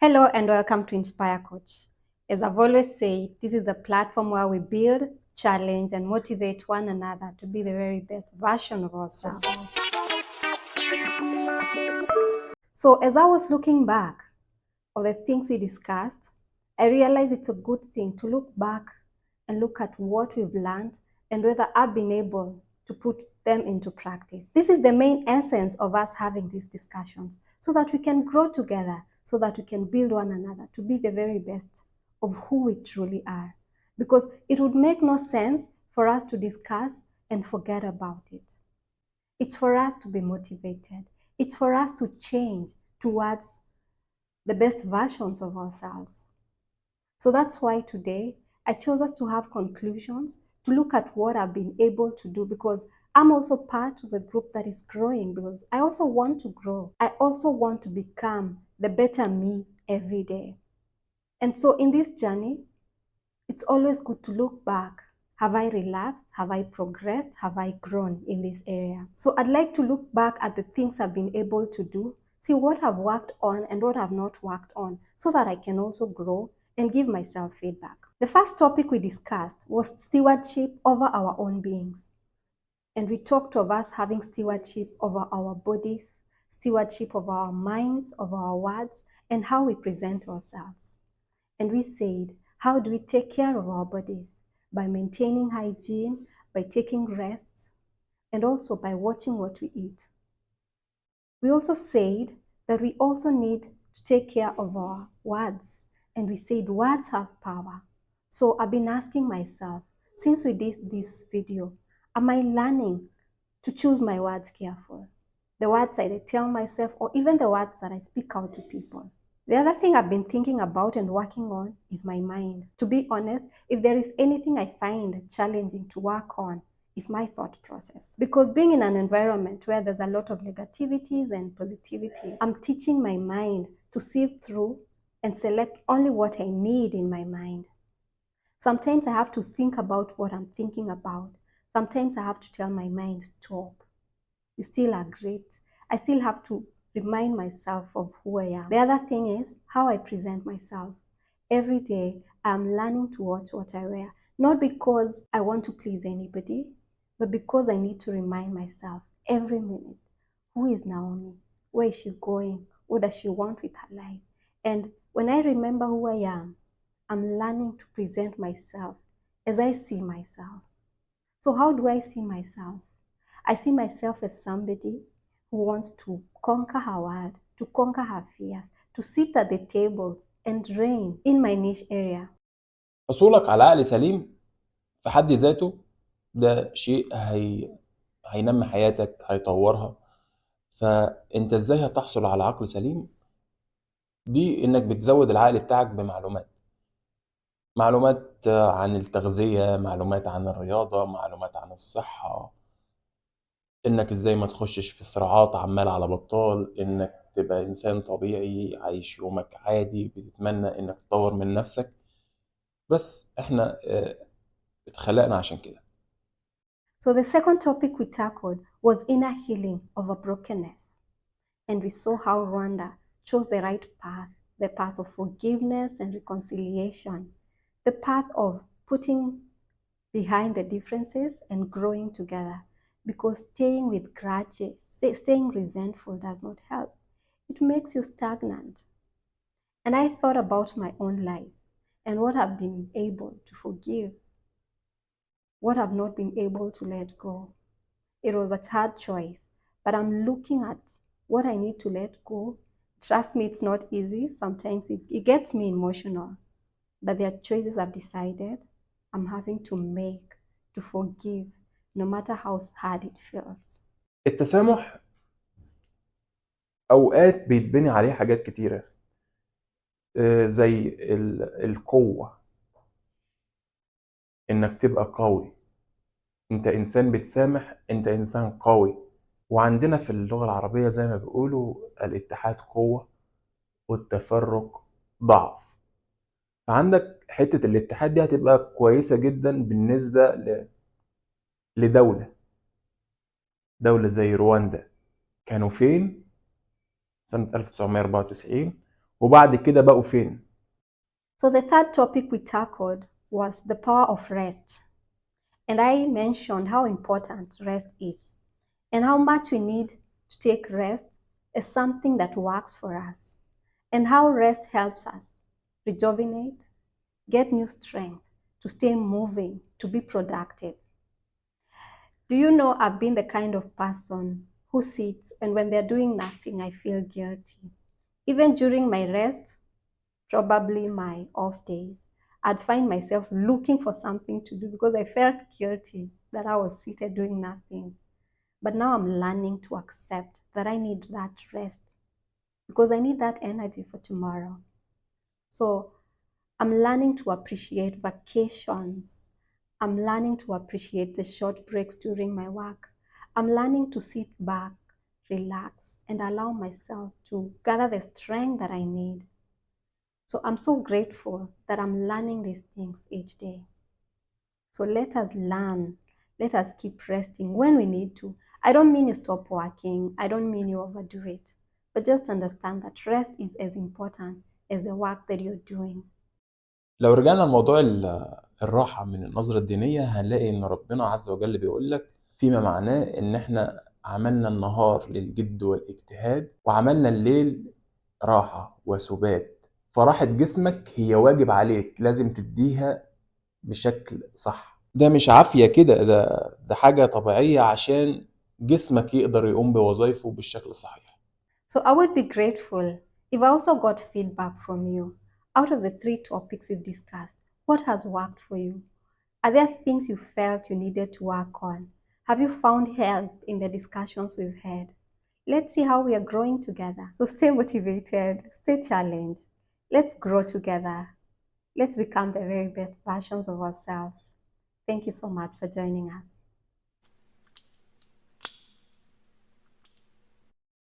Hello and welcome to Inspire Coach. As I've always said, this is the platform where we build, challenge, and motivate one another to be the very best version of ourselves. So, as I was looking back on the things we discussed, I realized it's a good thing to look back and look at what we've learned and whether I've been able to put them into practice. This is the main essence of us having these discussions, so that we can grow together, so that we can build one another to be the very best of who we truly are. Because it would make no sense for us to discuss and forget about it. It's for us to be motivated. It's for us to change towards the best versions of ourselves. So that's why today I chose us to have conclusions, to look at what I've been able to do, because I'm also part of the group that is growing, because I also want to grow. I also want to become the better me every day. And so in this journey, it's always good to look back. Have I relapsed? Have I progressed? Have I grown in this area? So I'd like to look back at the things I've been able to do, see what I've worked on and what I've not worked on, so that I can also grow and give myself feedback. The first topic we discussed was stewardship over our own beings. And we talked of us having stewardship over our bodies, stewardship over our minds, over our words, and how we present ourselves. And we said, how do we take care of our bodies? By maintaining hygiene, by taking rests, and also by watching what we eat. We also said that we also need to take care of our words. And we said words have power. So I've been asking myself, since we did this video, am I learning to choose my words carefully? The words I tell myself, or even the words that I speak out to people. The other thing I've been thinking about and working on is my mind. To be honest, if there is anything I find challenging to work on, is my thought process. Because being in an environment where there's a lot of negativities and positivities, I'm teaching my mind to sift through and select only what I need in my mind. Sometimes I have to think about what I'm thinking about. Sometimes I have to tell my mind, stop. You still are great. I still have to remind myself of who I am. The other thing is how I present myself. Every day, I'm learning to watch what I wear. Not because I want to please anybody, but because I need to remind myself every minute, who is Naomi? Where is she going? What does she want with her life? And when I remember who I am, I'm learning to present myself as I see myself. So how do I see myself? I see myself as somebody who wants to conquer her world, to conquer her fears, to sit at the table and reign in my niche area. حصولك على عقل سليم في حد ذاته ده شيء هينمي حياتك، هيطورها. فانت ازاي هتحصل على عقل سليم؟ دي انك بتزود العقل بتاعك معلومات عن التغذية، معلومات عن الرياضة، معلومات عن الصحة، انك ازاي ما تخشش في صراعات عمال على بطال، انك تبقى انسان طبيعي عايش يومك عادي، بتتمنى انك تطور من نفسك. بس احنا اتخلقنا عشان كده. So the second topic we tackled was inner healing of a brokenness. And we saw how Rwanda chose the right path, the path of forgiveness and reconciliation, the path of putting behind the differences and growing together. Because staying with grudges, staying resentful does not help. It makes you stagnant. And I thought about my own life and what I've been able to forgive, what I've not been able to let go. It was a hard choice, but I'm looking at what I need to let go. Trust me, it's not easy. Sometimes it gets me emotional, but there are choices I've decided I'm having to make to forgive, no matter how hard it feels. التسامح اوقات بيتبني عليه حاجات كتيرة، زي القوة، انك تبقى قوي. انت انسان بتسامح، انت انسان قوي. وعندنا في اللغة العربية زي ما بيقولوا الاتحاد قوة والتفرق ضعف. فعندك حتة الاتحاد دي هتبقى كويسة جدا بالنسبة لدولة زي رواندا. كانوا فين سنة 1994؟ وبعد كده بقوا فين؟ So the third topic we tackled was the power of rest. And I mentioned how important rest is and how much we need to take rest as something that works for us, and how rest helps us rejuvenate, get new strength, to stay moving, to be productive. Do you know I've been the kind of person who sits and when they're doing nothing, I feel guilty. Even during my rest, probably my off days, I'd find myself looking for something to do because I felt guilty that I was seated doing nothing. But now I'm learning to accept that I need that rest because I need that energy for tomorrow. So I'm learning to appreciate vacations. I'm learning to appreciate the short breaks during my work. I'm learning to sit back, relax, and allow myself to gather the strength that I need. So I'm so grateful that I'm learning these things each day. So let us learn. Let us keep resting when we need to. I don't mean you stop working. I don't mean you overdo it. But just understand that rest is as important as the work that you're doing. لو رجعنا لموضوع الراحة من النظرة الدينية هنلاقي إن ربنا عز وجل بيقول لك فيما معناه إن إحنا عملنا النهار للجد والاجتهاد وعملنا الليل راحة وسبات، فراحة جسمك هي واجب عليك لازم تديها بشكل صح. ده مش عافية كده، ده حاجة طبيعية عشان جسمك يقدر يقوم بوظائفه بالشكل الصحيح. So I would be grateful if I also got feedback from you. Out of the 3 topics we've discussed, what has worked for you? Are there things you felt you needed to work on? Have you found help in the discussions we've had? Let's see how we are growing together. So stay motivated, stay challenged. Let's grow together. Let's become the very best versions of ourselves. Thank you so much for joining us.